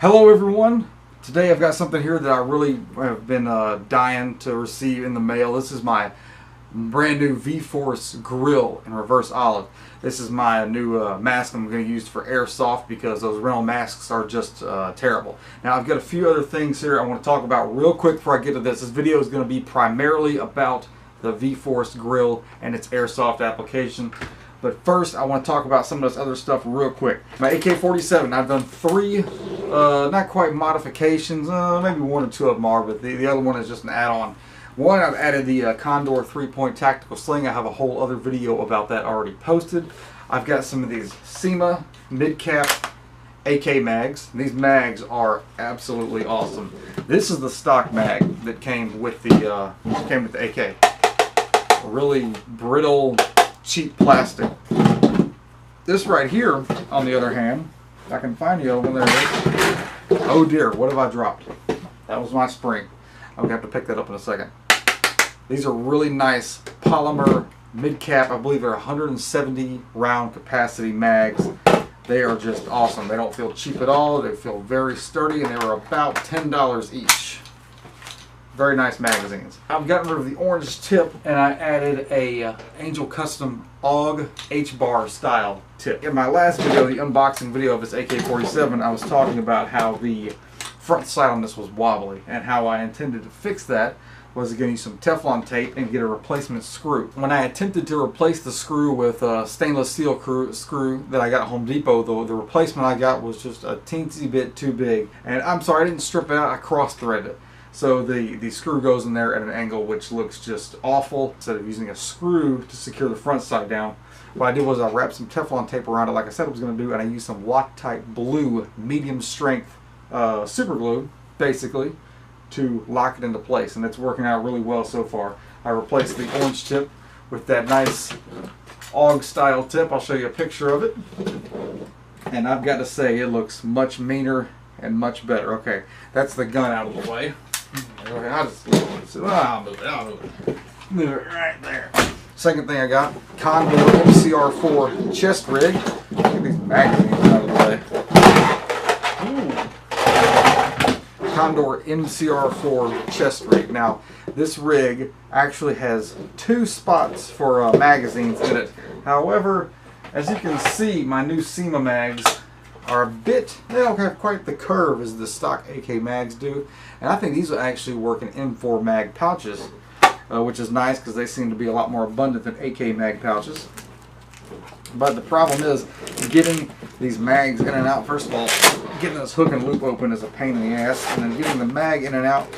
Hello everyone. Today I've got something here that I really have been dying to receive in the mail. This is my brand new V-Force grill in reverse olive. This is my new mask I'm going to use for Airsoft because those rental masks are just terrible. Now I've got a few other things here I want to talk about real quick before I get to this. This video is going to be primarily about the V-Force grill and its Airsoft application. But first, I want to talk about some of this other stuff real quick. My AK-47, I've done three, not quite modifications, maybe one or two of them are, but the other one is just an add-on. One, I've added the Condor 3-point tactical sling. I have a whole other video about that already posted. I've got some of these SEMA mid-cap AK mags. These mags are absolutely awesome. This is the stock mag that came with the AK. Really brittle, cheap plastic. This right here, on the other hand, if I can find the other one, there it is. Oh dear, what have I dropped? That was my spring. I'm gonna have to pick that up in a second. These are really nice polymer mid-cap. I believe they're 170 round capacity mags. They are just awesome. They don't feel cheap at all. They feel very sturdy, and they were about $10 each. Very nice magazines. I've gotten rid of the orange tip and I added a Angel Custom AUG H-bar style tip. In my last video, the unboxing video of this AK-47, I was talking about how the front sight on this was wobbly and how I intended to fix that was to get you some Teflon tape and get a replacement screw. When I attempted to replace the screw with a stainless steel screw that I got at Home Depot, the replacement I got was just a teensy bit too big. And I'm sorry, I didn't strip it out, I cross-threaded it. So the screw goes in there at an angle which looks just awful. Instead of using a screw to secure the front side down, what I did was I wrapped some Teflon tape around it like I said I was going to do, and I used some Loctite blue medium strength super glue basically to lock it into place, and it's working out really well so far. I replaced the orange tip with that nice AUG style tip. I'll show you a picture of it, and I've got to say it looks much meaner and much better. Okay, that's the gun out of the way. Okay, I'll move it. Move it right there. Second thing I got, Condor MCR4 chest rig. Get these magazines out of the way. Ooh. Condor MCR4 chest rig. Now, this rig actually has two spots for magazines in it. However, as you can see, my new SEMA mags are a bit, they don't have quite the curve as the stock AK mags do, and I think these will actually work in M4 mag pouches, which is nice because they seem to be a lot more abundant than AK mag pouches. But the problem is getting these mags in and out. First of all, getting this hook and loop open is a pain in the ass, and then getting the mag in and out,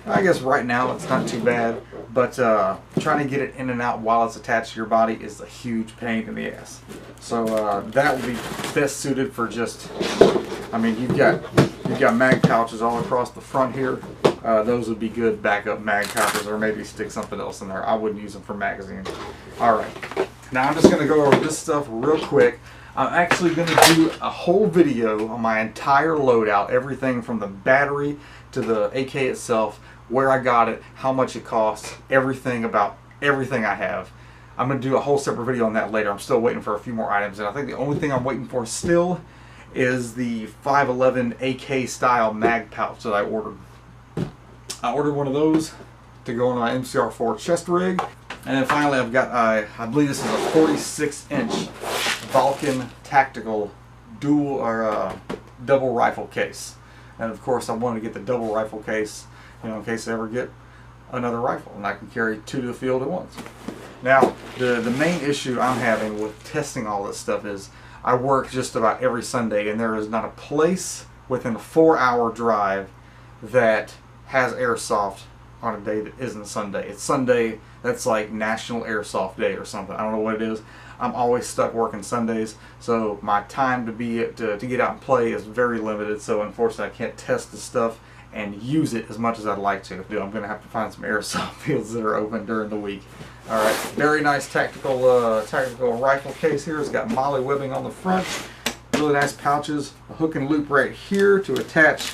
I guess right now it's not too bad, but trying to get it in and out while it's attached to your body is a huge pain in the ass. So that would be best suited for just, I mean, you've got mag pouches all across the front here. Those would be good backup mag pouches, or maybe stick something else in there. I wouldn't use them for magazines. Alright, now I'm just going to go over this stuff real quick. I'm actually going to do a whole video on my entire loadout, everything from the battery to the AK itself, where I got it, how much it costs, everything about everything I have. I'm going to do a whole separate video on that later. I'm still waiting for a few more items, and I think the only thing I'm waiting for still is the 511 AK style mag pouch that I ordered. I ordered one of those to go on my MCR4 chest rig, and then finally I've got, I believe this is a 46-inch Vulcan tactical dual or double rifle case. And of course I wanted to get the double rifle case, you know, in case I ever get another rifle and I can carry two to the field at once. Now, the main issue I'm having with testing all this stuff is I work just about every Sunday, and there is not a place within a 4-hour drive that has Airsoft on a day that isn't Sunday. It's Sunday, that's like National Airsoft Day or something. I don't know what it is. I'm always stuck working Sundays, so my time to get out and play is very limited, so unfortunately I can't test the stuff and use it as much as I'd like to. I'm going to have to find some Airsoft fields that are open during the week. Alright, very nice tactical rifle case here. It's got molly webbing on the front, really nice pouches, a hook and loop right here to attach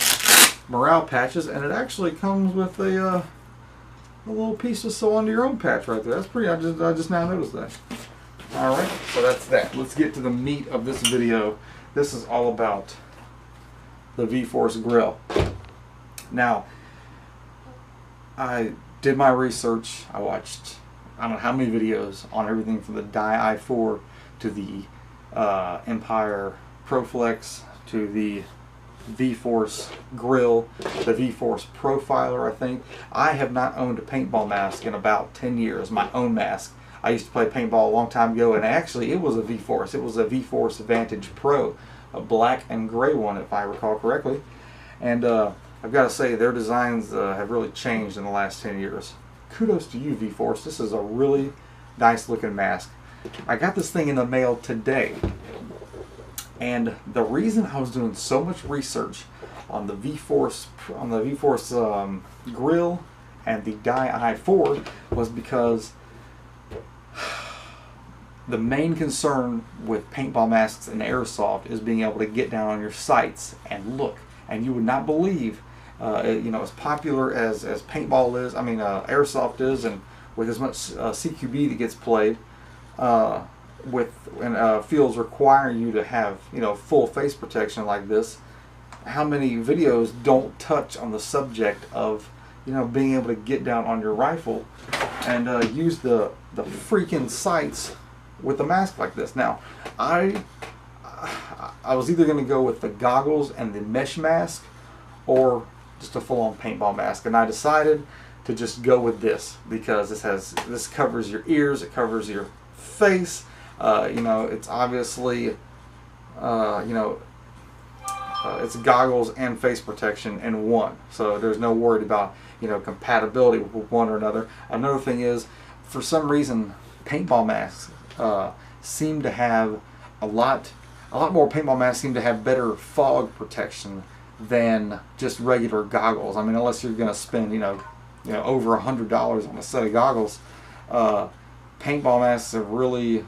morale patches, and it actually comes with a little piece to sew onto your own patch right there. That's pretty, I just now noticed that. Alright, so that's that. Let's get to the meat of this video. This is all about the V-Force grill. Now, I did my research. I watched I don't know how many videos on everything from the Dye i4 to the Empire ProFlex to the V-Force grill, the V-Force Profiler, I think. I have not owned a paintball mask in about 10 years, my own mask. I used to play paintball a long time ago, and actually it was a V-Force. It was a V-Force Vantage Pro, a black and gray one if I recall correctly. And I've got to say their designs have really changed in the last 10 years. Kudos to you, V-Force. This is a really nice looking mask. I got this thing in the mail today. And the reason I was doing so much research on the V-Force grill and the Dye i4 was because the main concern with paintball masks and airsoft is being able to get down on your sights and look. And you would not believe, you know, as popular as paintball is, I mean airsoft is, and with as much CQB that gets played, fields require you to have, you know, full face protection like this, how many videos don't touch on the subject of, you know, being able to get down on your rifle and use the freaking sights with a mask like this. Now, I was either going to go with the goggles and the mesh mask or just a full-on paintball mask, and I decided to just go with this because this covers your ears, it covers your face. You know, it's obviously, you know, it's goggles and face protection in one, so there's no worry about, you know, compatibility with one or another. Another thing is, for some reason, paintball masks seem to have a lot more paintball masks seem to have better fog protection than just regular goggles. I mean, unless you're going to spend, you know, over $100 on a set of goggles, paintball masks are really,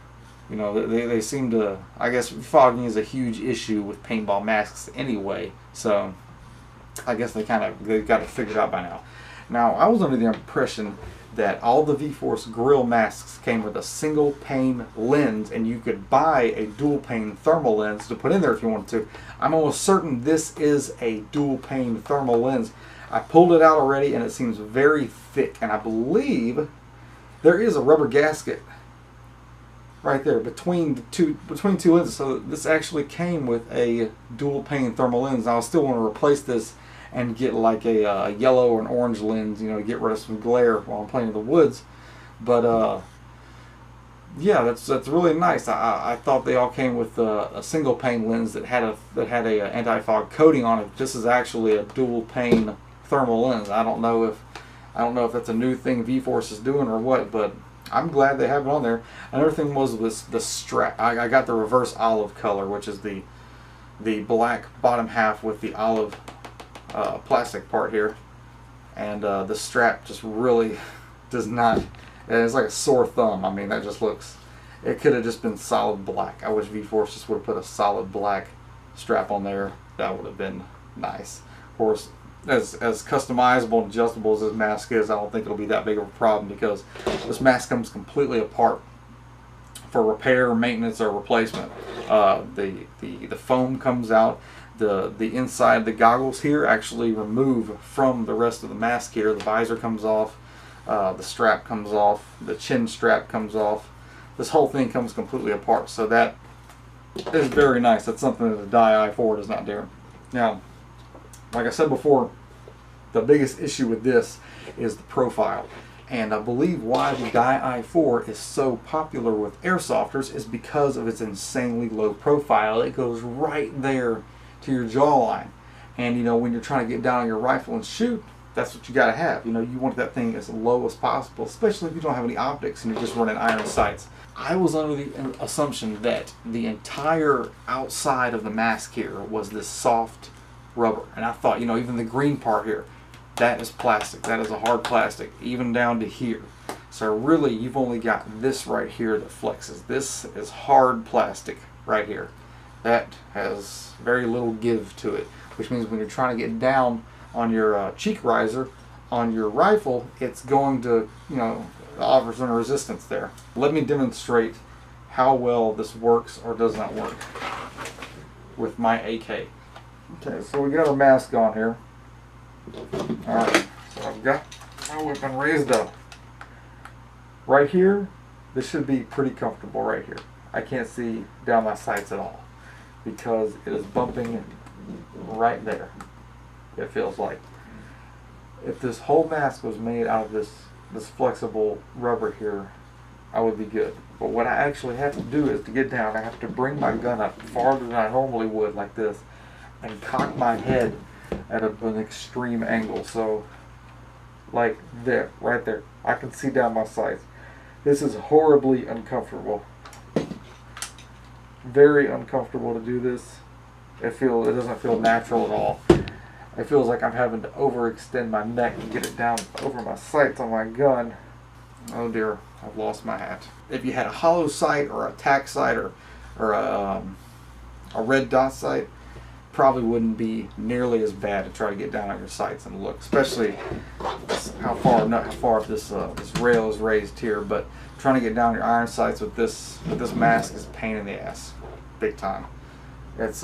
you know, they seem to, I guess fogging is a huge issue with paintball masks anyway, so I guess they've got it figured out by now. Now, I was under the impression that all the V-Force grill masks came with a single pane lens, and you could buy a dual pane thermal lens to put in there if you wanted to. I'm almost certain this is a dual pane thermal lens. I pulled it out already and it seems very thick, and I believe there is a rubber gasket right there between two lenses, so this actually came with a dual pane thermal lens. I'll still want to replace this and get like a yellow or an orange lens, you know, to get rid of some glare while I'm playing in the woods. But yeah, that's really nice. I thought they all came with a single pane lens that had a anti-fog coating on it. This is actually a dual pane thermal lens. I don't know if that's a new thing V-Force is doing or what, but I'm glad they have it on there. Another thing was the strap. I got the reverse olive color, which is the black bottom half with the olive plastic part here, and the strap just really does not, it's like a sore thumb. I mean, that just looks, it could have just been solid black. I wish V-Force just would have put a solid black strap on there. That would have been nice. Of course, as customizable and adjustable as this mask is, I don't think it'll be that big of a problem because this mask comes completely apart for repair, maintenance, or replacement. The foam comes out. The inside, the goggles here actually remove from the rest of the mask here. The visor comes off, the strap comes off, the chin strap comes off. This whole thing comes completely apart, so that is very nice. That's something that the Dye i4 does not do. Now, like I said before, the biggest issue with this is the profile. And I believe why the Dye i4 is so popular with airsofters is because of its insanely low profile. It goes right there to your jawline. And you know, when you're trying to get down on your rifle and shoot, that's what you got to have. You know, you want that thing as low as possible, especially if you don't have any optics and you're just running iron sights. I was under the assumption that the entire outside of the mask here was this soft rubber, and I thought, you know, even the green part here, that is plastic. That is a hard plastic, even down to here. So really, you've only got this right here that flexes. This is hard plastic right here. That has very little give to it, which means when you're trying to get down on your cheek riser on your rifle, it's going to, you know, offer some resistance there. Let me demonstrate how well this works or does not work with my AK. Okay, so we got our mask on here. Alright, so I've got my weapon raised up. Right here, this should be pretty comfortable right here. I can't see down my sights at all because it is bumping right there, it feels like. If this whole mask was made out of this flexible rubber here, I would be good. But what I actually have to do is to get down, I have to bring my gun up farther than I normally would, like this, and cock my head at an extreme angle. So, like there, right there, I can see down my sights. This is horribly uncomfortable. Very uncomfortable to do this. It doesn't feel natural at all. It feels like I'm having to overextend my neck and get it down over my sights on my gun. Oh dear, I've lost my hat. If you had a hollow sight or a tack sight or a red dot sight, probably wouldn't be nearly as bad to try to get down on your sights and look, especially how far this rail is raised here. But trying to get down your iron sights with this mask is a pain in the ass, big time. It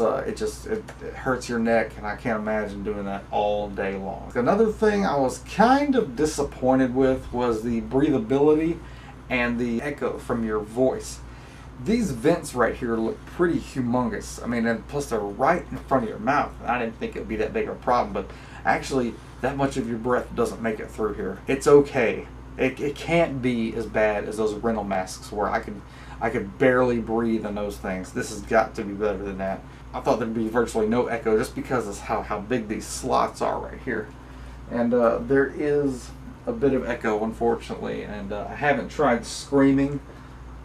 hurts your neck, and I can't imagine doing that all day long. Another thing I was kind of disappointed with was the breathability and the echo from your voice. These vents right here look pretty humongous. I mean, and plus they're right in front of your mouth. I didn't think it would be that big of a problem, but actually that much of your breath doesn't make it through here. It's okay. It can't be as bad as those rental masks where I could barely breathe in those things. This has got to be better than that. I thought there'd be virtually no echo just because of how big these slots are right here. And there is a bit of echo, unfortunately, and I haven't tried screaming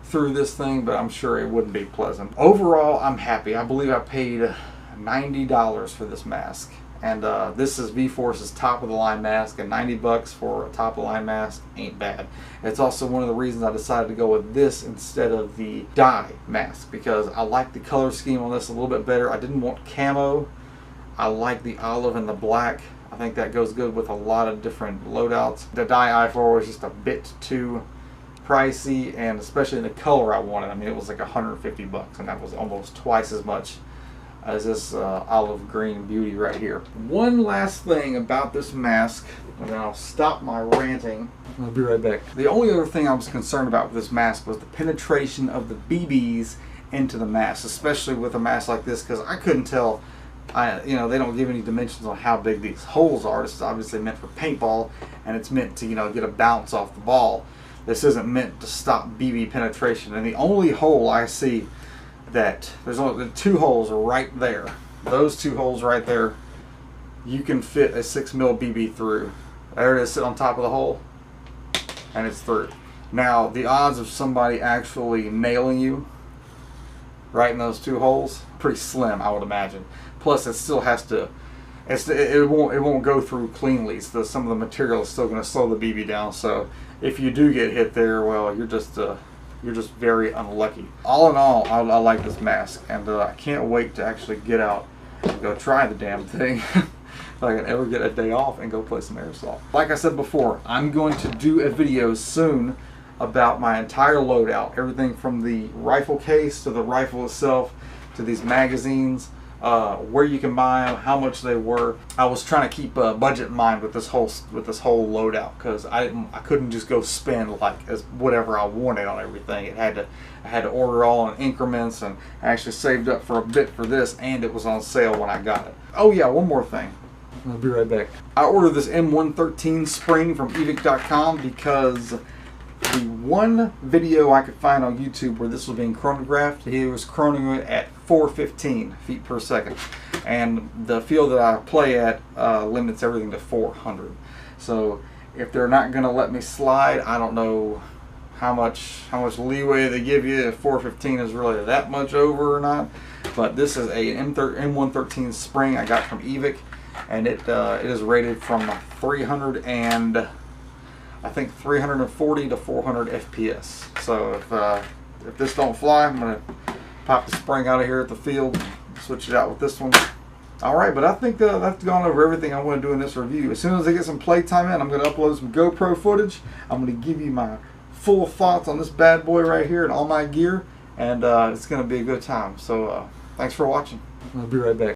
through this thing, but I'm sure it wouldn't be pleasant. Overall, I'm happy. I believe I paid $90 for this mask. And this is V-Force's top-of-the-line mask, and $90 for a top-of-the-line mask ain't bad. It's also one of the reasons I decided to go with this instead of the dye mask, because I like the color scheme on this a little bit better. I didn't want camo. I like the olive and the black. I think that goes good with a lot of different loadouts. The dye I4 was just a bit too pricey, and especially in the color I wanted. I mean, it was like $150, and that was almost twice as much as this olive green beauty right here. One last thing about this mask, and then I'll stop my ranting. I'll be right back. The only other thing I was concerned about with this mask was the penetration of the BBs into the mask, especially with a mask like this, because I couldn't tell. They don't give any dimensions on how big these holes are. This is obviously meant for paintball, and it's meant to get a bounce off the ball. This isn't meant to stop BB penetration. And the only hole I see there's only the two holes are right there. Those two holes right there, you can fit a 6mm BB through. There it is, sit on top of the hole, and it's through. Now, the odds of somebody actually nailing you right in those two holes, pretty slim, I would imagine. Plus, it still has to. It won't go through cleanly. So some of the material is still going to slow the BB down. So if you do get hit there, well, you're just very unlucky. All in all, I like this mask, and I can't wait to actually get out and go try the damn thing. If I can ever get a day off and go play some Airsoft. Like I said before, I'm going to do a video soon about my entire loadout. Everything from the rifle case to the rifle itself to these magazines. Where you can buy them, how much they were. I was trying to keep a budget in mind with this whole loadout, because I couldn't just go spend like as whatever I wanted on everything. I had to order all in increments, and I actually saved up for a bit for this, and it was on sale when I got it. Oh yeah, one more thing. I'll be right back. I ordered this M113 spring from evic.com because the one video I could find on YouTube where this was being chronographed, he was chronoing it at 415 feet per second, and the field that I play at limits everything to 400. So if they're not going to let me slide, I don't know how much leeway they give you, if 415 is really that much over or not. But this is a M113 spring I got from Evic, and it is rated from 300 and I think 340 to 400 FPS. So if this don't fly, I'm gonna pop the spring out of here at the field, switch it out with this one. All right, but I think I've gone over everything I want to do in this review. As soon as I get some playtime in, I'm gonna upload some GoPro footage. I'm gonna give you my full thoughts on this bad boy right here and all my gear, and it's gonna be a good time. So thanks for watching. I'll be right back.